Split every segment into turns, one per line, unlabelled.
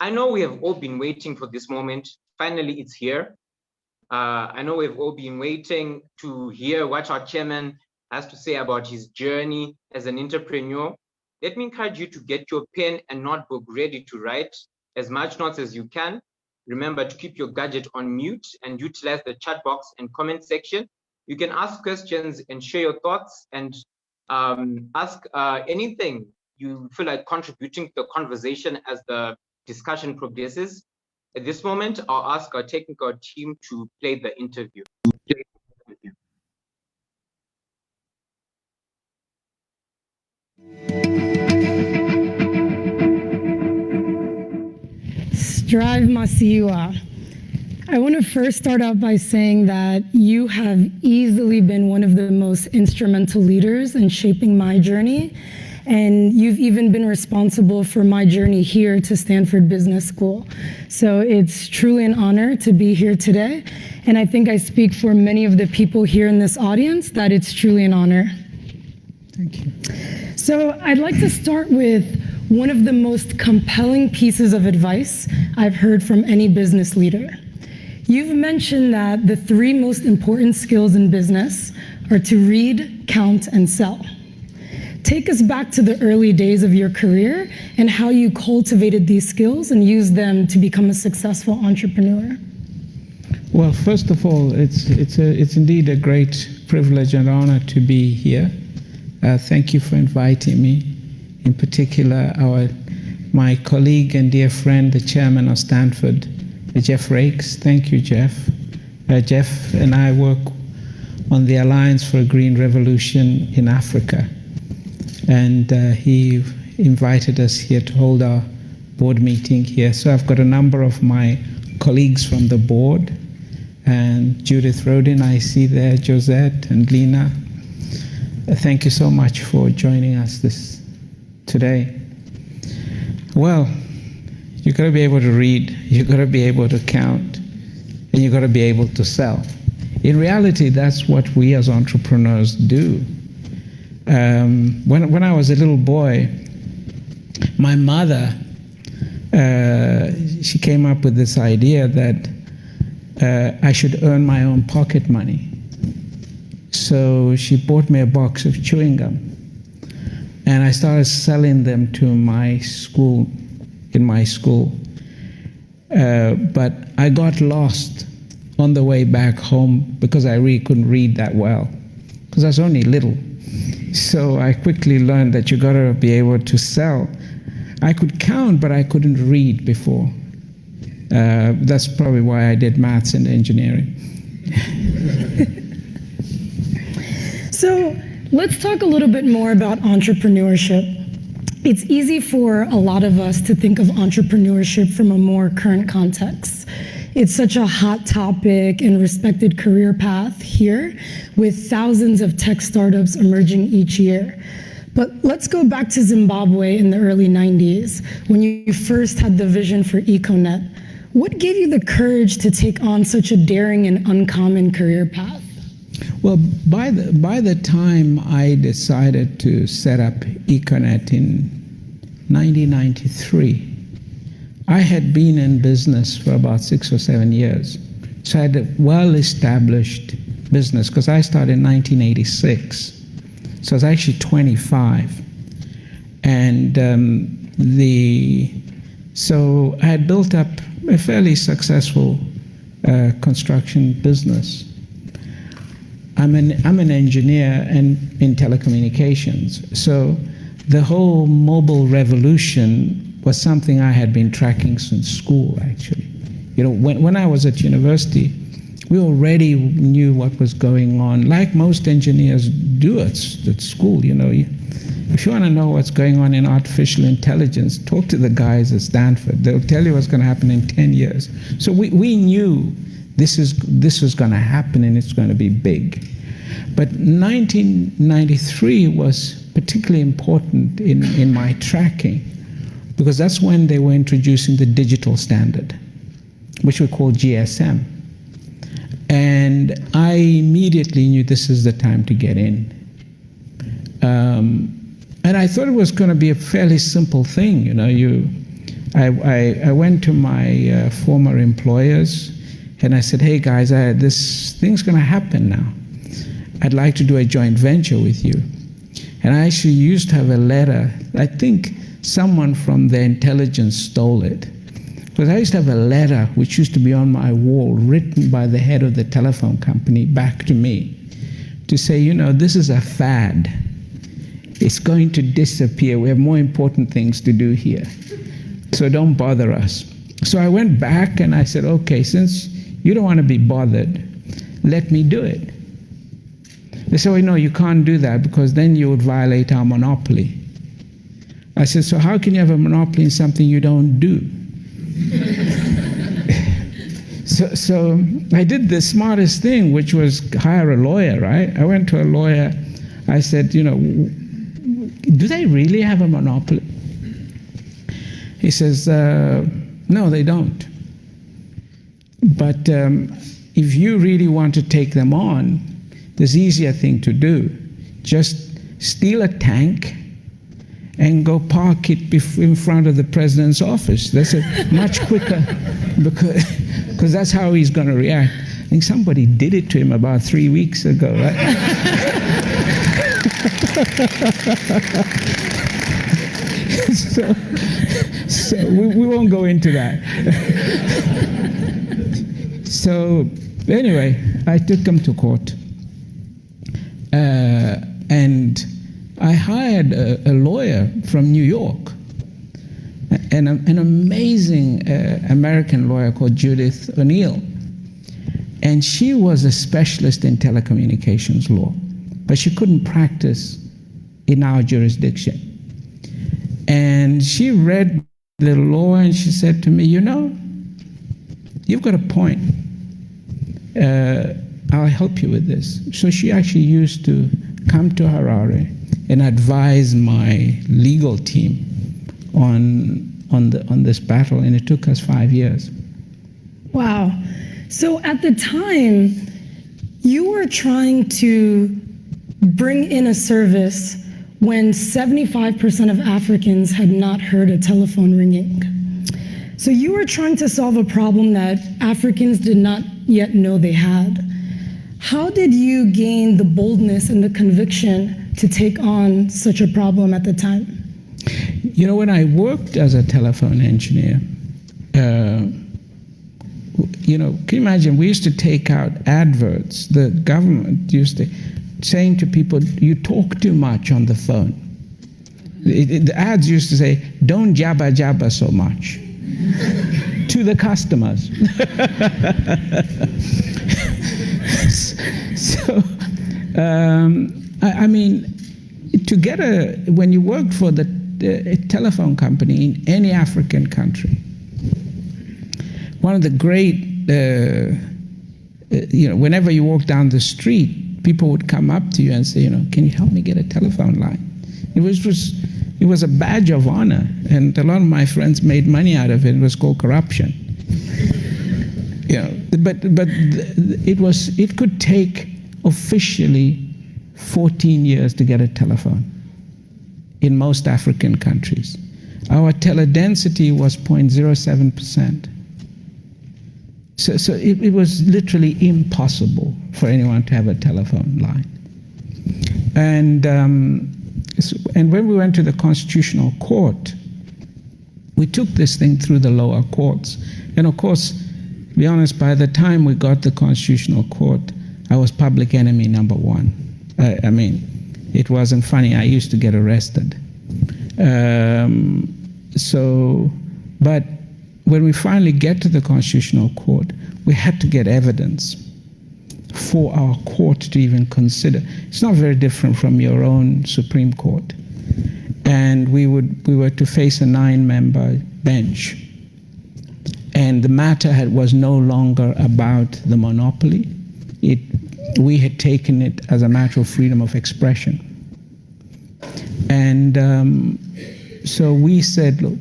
I know we have all been waiting for this moment. Finally, it's here. I know we've all been waiting to hear what our chairman has to say about his journey as an entrepreneur. Let me encourage you to get your pen and notebook ready to write as much notes as you can. Remember to keep your gadget on mute and utilize the chat box and comment section. You can ask questions and share your thoughts and ask anything you feel like contributing to the conversation as the discussion progresses. At this moment, I'll ask our technical team to play the interview.
Strive Masiyiwa. I want to first start out by saying that you have easily been one of the most instrumental leaders in shaping my journey, and you've even been responsible for my journey here to Stanford Business School. So it's truly an honor to be here today, and I think I speak for many of the people here in this audience that it's truly an honor.
Thank you.
So I'd like to start with one of the most compelling pieces of advice I've heard from any business leader. You've mentioned that the 3 most important skills in business are to read, count, and sell. Take us back to the early days of your career and how you cultivated these skills and used them to become a successful entrepreneur.
Well, first of all, it's indeed a great privilege and honor to be here. Thank you for inviting me. In particular, my colleague and dear friend, the chairman of Stanford, Jeff Rakes. Thank you, Jeff. Jeff and I work on the Alliance for a Green Revolution in Africa. And he invited us here to hold our board meeting here. So I've got a number of my colleagues from the board, and Judith Rodin, I see there, Josette and Lena. Thank you so much for joining us today. Well, you've got to be able to read, you've got to be able to count, and you've got to be able to sell. In reality, that's what we as entrepreneurs do. When I was a little boy, my mother, she came up with this idea that I should earn my own pocket money. So she bought me a box of chewing gum, and I started selling them to my school, in my school. But I got lost on the way back home because I really couldn't read that well, because I was only little. So I quickly learned that you got to be able to sell. I could count, but I couldn't read before. That's probably why I did maths and engineering.
So let's talk a little bit more about entrepreneurship. It's easy for a lot of us to think of entrepreneurship from a more current context. It's such a hot topic and respected career path here, with thousands of tech startups emerging each year. But let's go back to Zimbabwe in the early 90s, when you first had the vision for EcoNet. What gave you the courage to take on such a daring and uncommon career path?
Well, by the time I decided to set up EcoNet in 1993, I had been in business for about 6 or 7 years. So I had a well-established business, because I started in 1986. So I was actually 25. And so I had built up a fairly successful construction business. I'm an engineer and in telecommunications. So the whole mobile revolution was something I had been tracking since school, actually. You know, when I was at university, we already knew what was going on, like most engineers do at school. You know, if you want to know what's going on in artificial intelligence, talk to the guys at Stanford. They'll tell you what's going to happen in 10 years. So we knew this was going to happen, and it's going to be big. But 1993 was particularly important in my tracking, because that's when they were introducing the digital standard, which we call GSM. And I immediately knew this is the time to get in. And I thought it was going to be a fairly simple thing. You know, I went to my former employers and I said, hey guys, this thing's going to happen now. I'd like to do a joint venture with you. And I actually used to have a letter. I think someone from the intelligence stole it. Because I used to have a letter which used to be on my wall, written by the head of the telephone company back to me, to say, you know, this is a fad. It's going to disappear. We have more important things to do here. So don't bother us. So I went back and I said, okay, since you don't want to be bothered, let me do it. They said, well, no, you can't do that because then you would violate our monopoly. I said, so how can you have a monopoly in something you don't do? So I did the smartest thing, which was hire a lawyer, right? I went to a lawyer. I said, you know, do they really have a monopoly? He says, no, they don't. But if you really want to take them on, there's an easier thing to do. Just steal a tank and go park it in front of the president's office. That's much quicker because that's how he's going to react. I think somebody did it to him about 3 weeks ago, right? so we won't go into that. So anyway, I took him to court. And I hired a lawyer from New York, an amazing American lawyer called Judith O'Neill. And she was a specialist in telecommunications law, but she couldn't practice in our jurisdiction. And she read the law and she said to me, you know, you've got a point. I'll help you with this. So she actually used to come to Harare and advise my legal team on this battle, and it took us 5 years. Wow.
So at the time, you were trying to bring in a service when 75% of Africans had not heard a telephone ringing. So you were trying to solve a problem that Africans did not yet know they had. How did you gain the boldness and the conviction to take on such a problem at the time?
You know, when I worked as a telephone engineer, you know, can you imagine, we used to take out adverts. The government used to saying to people, you talk too much on the phone. The ads used to say, don't jabba jabba so much to the customers. So, I mean, to get when you worked for a telephone company in any African country, one of the great, you know, whenever you walk down the street, people would come up to you and say, you know, can you help me get a telephone line? It was a badge of honor, and a lot of my friends made money out of it. It was called corruption. You know, but it could take officially 14 years to get a telephone in most African countries. Our teledensity was 0.07%. So it was literally impossible for anyone to have a telephone line. And when we went to the Constitutional Court, we took this thing through the lower courts. And of course, to be honest, by the time we got to the Constitutional Court, I was public enemy number one. I mean, it wasn't funny. I used to get arrested. But when we finally get to the Constitutional Court, we had to get evidence for our court to even consider. It's not very different from your own Supreme Court. And we were to face a 9-member bench. And the matter was no longer about the monopoly. We had taken it as a matter of freedom of expression. And so we said, look,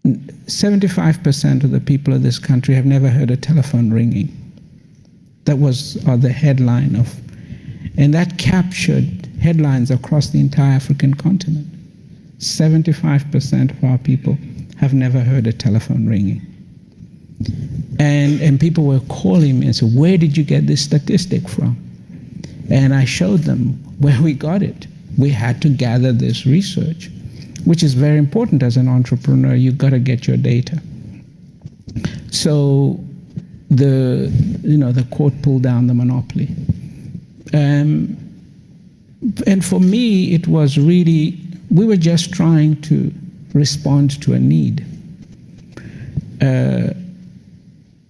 75% of the people of this country have never heard a telephone ringing. That was the headline and that captured headlines across the entire African continent. 75% of our people have never heard a telephone ringing. And people were calling me and said, where did you get this statistic from? And I showed them where we got it. We had to gather this research, which is very important as an entrepreneur. You've got to get your data. So the court pulled down the monopoly. And for me, it was really, we were just trying to respond to a need.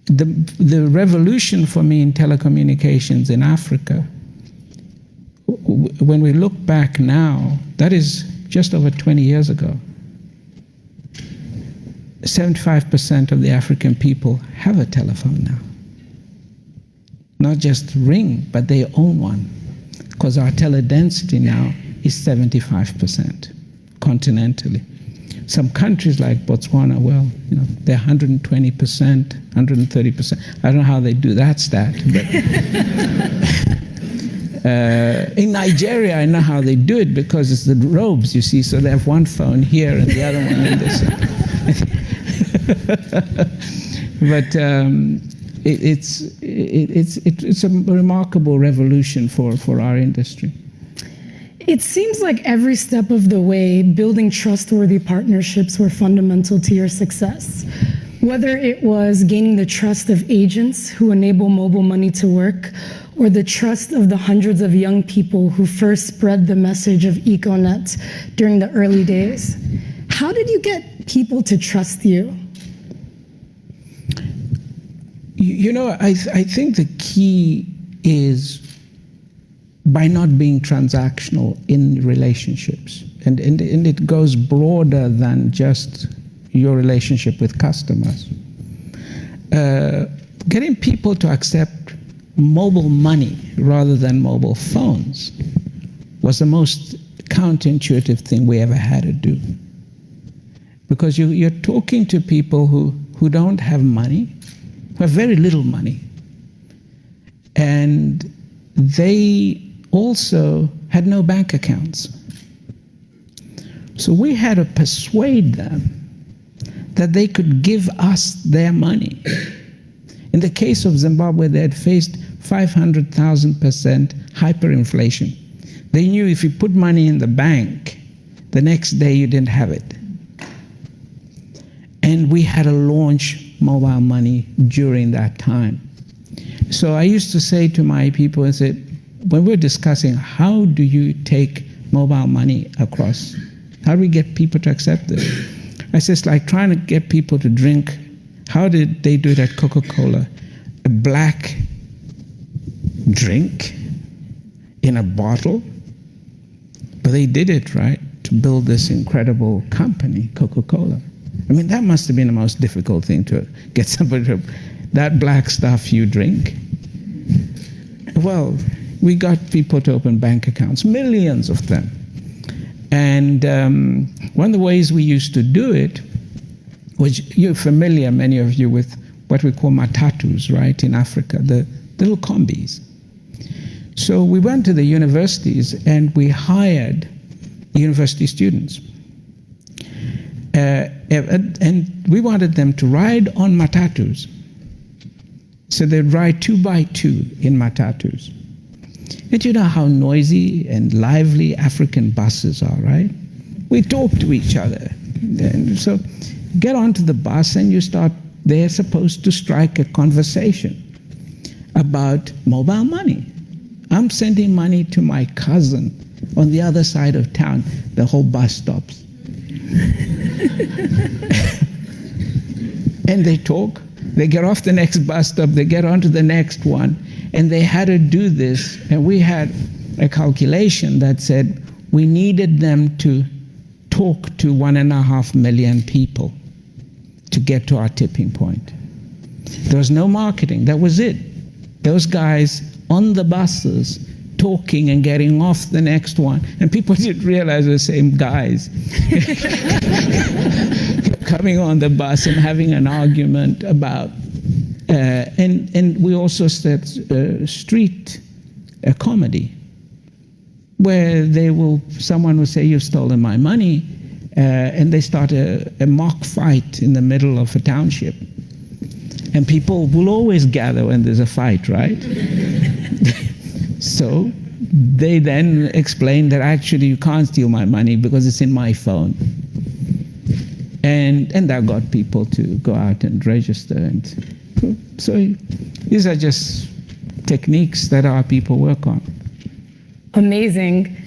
The revolution for me in telecommunications in Africa, when we look back now, that is just over 20 years ago. 75% of the African people have a telephone now. Not just ring, but they own one. Because our teledensity now is 75% continentally. Some countries like Botswana, well, they're 120%, 130%. I don't know how they do that stat, but in Nigeria, I know how they do it because it's the robes, you see, so they have one phone here and the other one in this. But it's a remarkable revolution for our industry.
It seems like every step of the way, building trustworthy partnerships were fundamental to your success. Whether it was gaining the trust of agents who enable mobile money to work, or the trust of the hundreds of young people who first spread the message of EcoNet during the early days. How did you get people to trust you?
I think the key is by not being transactional in relationships. And it goes broader than just your relationship with customers. Getting people to accept mobile money rather than mobile phones was the most counterintuitive thing we ever had to do. Because you're talking to people who don't have money, who have very little money. And they also had no bank accounts. So we had to persuade them that they could give us their money. In the case of Zimbabwe, they had faced 500,000% hyperinflation. They knew if you put money in the bank, the next day you didn't have it. And we had to launch mobile money during that time. So I used to say to my people, I said, when we're discussing how do you take mobile money across, how do we get people to accept this? I said, it's like trying to get people to drink. How did they do it at Coca-Cola? A black drink in a bottle? But they did it, right, to build this incredible company, Coca-Cola. I mean, that must have been the most difficult thing to get somebody to, that black stuff you drink. Well, we got people to open bank accounts, millions of them. And one of the ways we used to do it was, you're familiar, many of you, with what we call matatus, right, in Africa, the little combis. So we went to the universities and we hired university students. And we wanted them to ride on matatus. So they'd ride 2 by 2 in matatus. And you know how noisy and lively African buses are, right? We talk to each other. And so get onto the bus and they're supposed to strike a conversation about mobile money. I'm sending money to my cousin on the other side of town. The whole bus stops. And they talk. They get off the next bus stop. They get onto the next one. And they had to do this. And we had a calculation that said we needed them to talk to 1.5 million people to get to our tipping point. There was no marketing. That was it. Those guys on the buses talking and getting off the next one. And people didn't realize the same guys coming on the bus and having an argument about, and we also said street comedy, where someone will say, you've stolen my money, and they start a mock fight in the middle of a township. And people will always gather when there's a fight, right? So they then explain that actually you can't steal my money because it's in my phone. And that got people to go out and register. And so these are just techniques that our people work on.
Amazing.